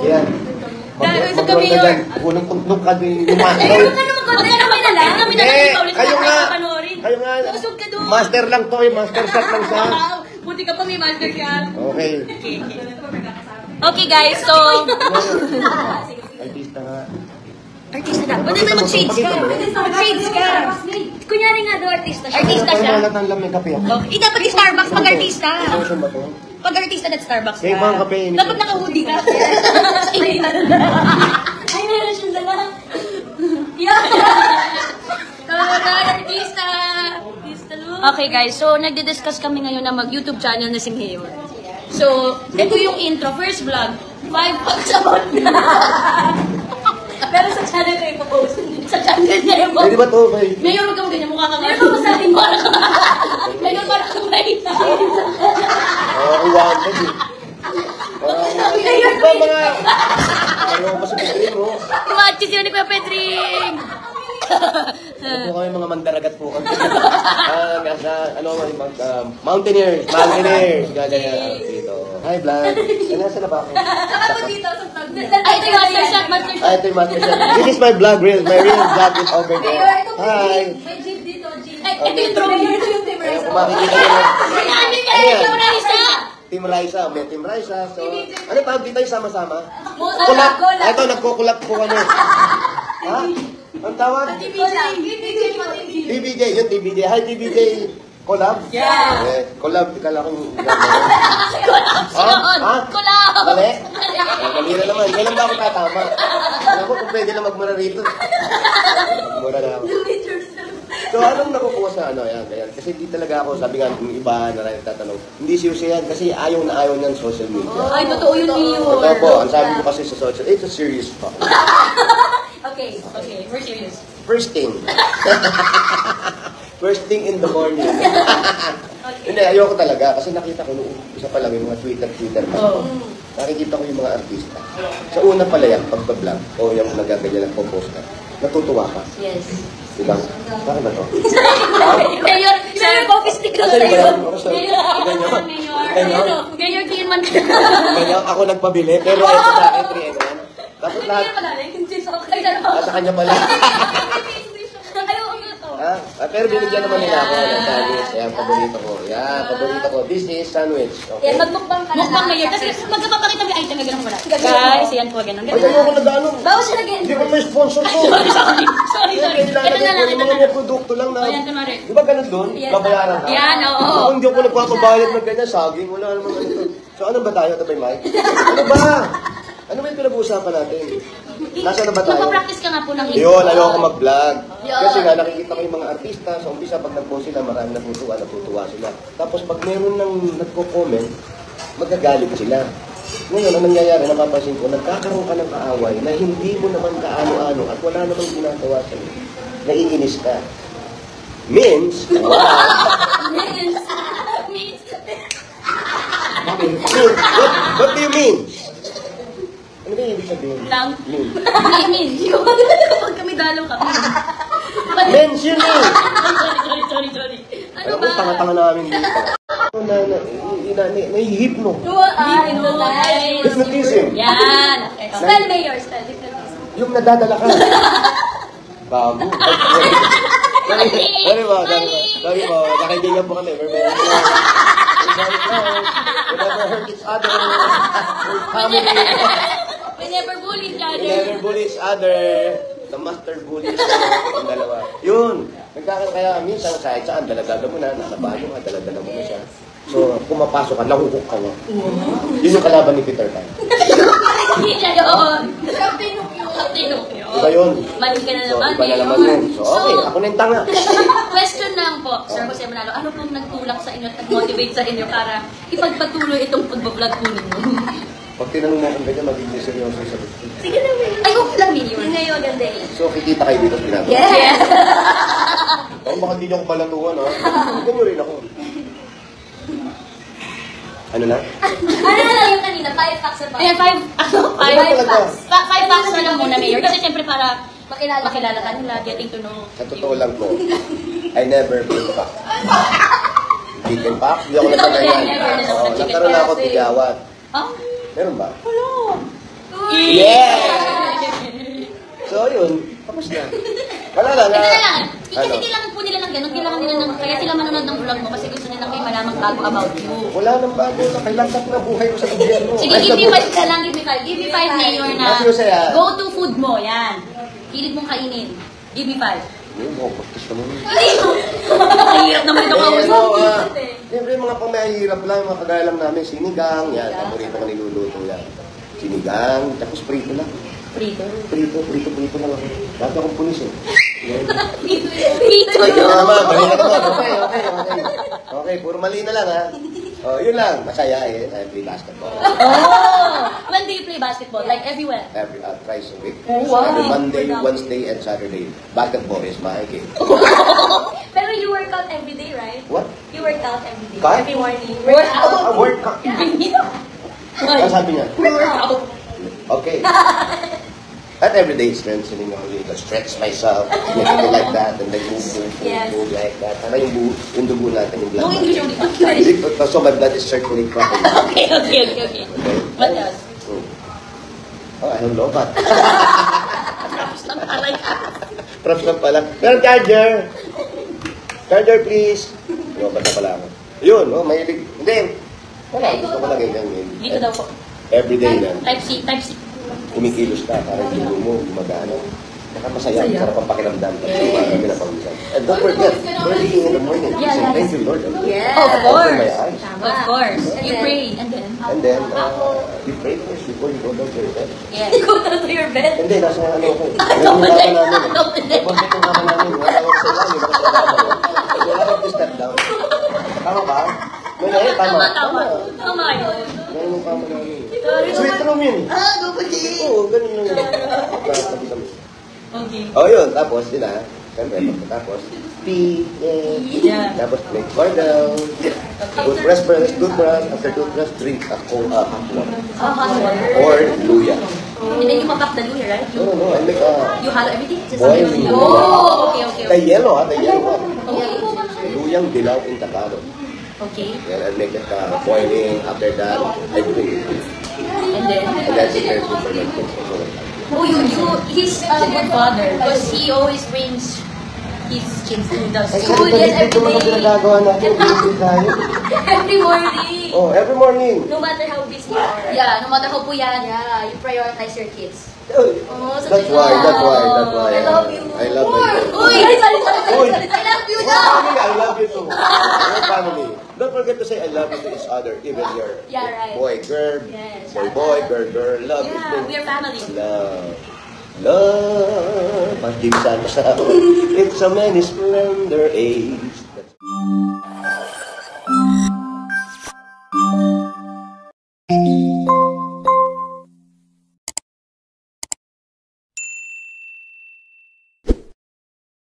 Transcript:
Yan. Mag-roll ka dyan. Unang tuntok ka din yung master. Kami na lang. Kayo nga. Kayo nga. Master lang to. Master shot lang siya. Buti ka pa may master shot. Okay. Okay guys, so... Artista nga. Artista na. Pwede ba mag-shades ka? Mag-shades ka. Kunyari nga daw artista siya. Artista siya. Kaya nalang lang may kape ako. Okay. Dapat Starbucks pag-artista. Saan ba ito? Pag-artista na Starbucks ka. Kaya bang kape? Dapat naka-hoodie ka. Ay, meron siyang dala. Artista. Okay guys, so nagdi-discuss kami ngayon na mag-YouTube channel na si Mayor. So, ito yung intro. First vlog. 5 packs about na. Pero sa channel ko ipopost. Sa channel niya yung Pwede ba ito? Mayor, huwag kang ganyan. Mukha ka nga. Ano sa atin? Mayor, parang kang mahita. Ang wanted eh. Mayor, ba mga... Ano ba sa Pedring mo? Tumatsi sila ni Kuya Pedring. Ito kami mga mandaragat po kami. Mountaineers. Mountaineers. Gagaya dito. Hi, Vlad. Nasa na ba ako? Saka po dito sa vlog. Ay, ito yung master shot, master shot. Ito yung master shot. This is my vlog reel. My real vlog is over there. Hi. May jeep dito, jeep. Ay, ito yung drone. Ito yung Team Raisa. Makikita nyo. Ano yan? Team Raisa. Team Raisa. May Team Raisa. So, ano tawag dito yung sama-sama? Kulap. Ito, nagkukulap po kami. Ha? Ang tawag? TBJ. Yun, TBJ. Hi, TBJ. Collab? Yeah. Collab. Kala ko yung... Collab. Collab. Mali? Mali na naman. Kailan ba ako tatama? Alam ko kung pwede na magmura rito. Magmura na ako. So, anong nakukuha sa ano? Yan, ganyan. Kasi di talaga ako, sabi nga, yung iba na rin tatanong, hindi seryoso yan kasi ayaw na ayaw niyan social media. Ay, totoo yun yun. Totoo po. Ang sabi ko kasi sa social, it's a serious talk. Okay, we're serious. First thing. First thing in the morning. Hindi, ayoko talaga. Kasi nakita ko nung isa pa lang yung mga Twitter pa. Nakikita ko yung mga artista. Sa una pala yan, pagpa-vlog, o yung nagaganyan nagpo-post ka, natutuwa ka. Yes. Diba? Bakit ba to? Mayor, coffee stick lang sa'yo. Mayor, Kilman ka. Ganyan, ako nagpabili, pero ito sa akin, 3 and 1. Tapos lahat. Sa kanya pala. Pero binigyan naman nila ako ng sandwich. Ayan, paborito ko. Yan, paborito ko. This is sandwich. Okay. Yan, magmukbang ka na. Mukbang Mayor. Kasi magkapapakita mo yung item na gano'n wala. Guys, yan po, gano'n. Ay, ayoko na gano'n. Bawas siya na Hindi ko may sponsor ko. Sorry. Ito na lang. Yung mga produkto lang na. Ayan, kunwari. Di ba ganun doon? Babayaran ka? Yan, oo. Ako hindi ako nagpapabayad ng ganyan. Saging, wala naman ganito. So, ano ba tayo? Ito ba yung mic? Ano ba? Ano ba yung pinag-uusapan natin? Nasaan na ba tayo? Magpa-practice ka nga po ng Yun, ayoko mag-vlog. Kasi nga, nakikita ko yung mga artista. Sa umpisa, pag nag-post sila, marami natutuwa sila. Tapos, pag meron nang nagko-comment, magagalit sila. Ngayon, ang nangyayari, napapansin ko, nagkakaroon ka ng kaaway na hindi mo naman kaano-ano at wala namang ginagawa sa'yo. Naiinis ka. Means, what do you mean? Ano ba yung ibig sabihin? Lang. Mean. Kapag kami dalaw kami. Means yun eh. Sorry. Ano Ano ba? ba? Tanga-tanga namin dito. Nahihipno. Hypnotism. Yan. Spell Mayor, spell. Yung nadadala ka. Bago. Sorry po. Nakaibigan po kami. We're very close. We never hurt each other. We're family. We never bully each other. We never bully each other. The master bully is yung dalawa. Yun. Kaya minsan kahit saan, dalagada mo na, nakabahan mo ka, daladala mo na siya. So, pumapasok ka, nahukok ka mo. Yun yung kalaban ni Peter Pan. Hindi siya doon. Pinocchio. Iba yun. Mali ka na So, naman. iba na naman yun. So, okay, ako na yung tanga. Question lang po, Sir Jose Manalo. Ano pong nagtulak sa inyo at nag-motivate sa inyo para ipagpatuloy itong pag-vlog po ninyo? Pag tinanong mo kung ganyan, magiging seryoso yung sagot. Sige na, Mayor. Ay, okay lang, Mayor. Ngayon, ganda eh. So, kikita kayo dito sa ginagawa. Yes! Baka baka hindi niyo ako balatuan, ha? Hindi nyo rin ako. Ano na? Ano na lang yung kanina? 5 facts about. Ayan, 5 facts. 5 facts na lang muna, Mayor. Kasi siyempre para makilala ka nila, getting to know. Sa totoo lang po, I never been back. Chicken pack? Hindi ako nagkakayan. Oo, nagkaroon na ako tigawat. Oh? Meron ba? Wala. Yeah! So, yun. Tapos na. Wala lang. Ito na lang. Ano? Kasi kailangan po nila ng ganun. Kailangan nila ng... Kaya sila manonood ng vlog mo kasi gusto nilang may malamang bago about you. Wala nang bago. Nakailangan na buhay ko sa gobyerno. Sige, give me 5 ka lang. Give me 5. Give me 5 mayor na Kasi yung saya. go-to food mo. Yan. Hilig mong kainin. Give me 5. Yung mga practice naman. Hindi mo. Mahirap naman ito kausap. Siyempre, mga pamahirap lang, mga kagaya lang namin, sinigang, yan, paborito ko niluluto yan. Sinigang, tapos prito lang. Prito. Prito lang ako. Dati akong pulis eh. Prito Ayun yun. naman, balik na naman. Okay. Okay, puro mali na lang ha. Oh, yun lang, masaya eh. I play basketball. Oh! When do you play basketball? Like everywhere? Every, thrice a week. Oh, wow. Every Monday, Wednesday, and Saturday. Basketball is my game. Pero you work out every day, right? What? You work out every day. Kahit? Every morning. Work out. Work out. Ano sabi niya? Work out. Okay. At every day, strengthening ako dito. Stretch myself, something like that, and then move like that. Para yung dugo natin, yung blood. No English only. Okay. So my blood is circulating properly. Okay. What else? Oh, I don't know, but... Tapos lang pala yan. Props lang pala. Meron charger! Charger, please! Lobat na pala ako. Yun, oh, mahilig. Hindi. Wala, gusto ko lang ganyan. Dito daw po. Everyday na. Type C. Kumikilos ka, parang dugo mo, gumagana. Saka masaya, sarap ang pakiramdam. Kasi parang pinapawisan. And don't forget, early in the morning. Say, thank you, Lord. Yeah. Of Open course. my eyes. Of course. You pray. And then? And then, you pray first before you go down to your bed. Yeah. You go down to your bed. Hindi, nasa ano ko. Yung kama namin. Nabagit yung kama namin. Wala ako sa ilalim. Wala ako to step down. Tama ba? Tama. Tama yun. Ganun yung kama namin. Sweet room yun. Oo, ganun lang yun. Okay. Oh, yun. Tapos, yun ah. Siyempre, tapos, pee, Yeah. tapos make cordel, toothbrush, after toothbrush, drink hot water. Hot water. Or luya. And then you papak the luya, right? No, I make You halo everything? boiling luya. Oh, okay. The yellow, the yellow one. Okay. Luyang dilaw in Tagalog. Okay. Then I make it boiling. After that, I drink it. And then? And that's it. There's for my kids. Oh, he's a good father because he always brings his kids to the school Ay, ito mga every day. pinagagawa natin. Tayo. Every morning. Oh, every morning. No matter how busy you are. Yeah, no matter how puyat. Yeah, you prioritize your kids. Oh, So that's why. I love you. I love my kids. Uy! Uy. I love you Your now! family, I love you too. Your family. Don't forget to say I love you to each other, even your Yeah, right. boy, girl, Yes. boy, girl, love you Yeah, too. we are family. Love. Pag-gimsan mo sa it's a many splendor age.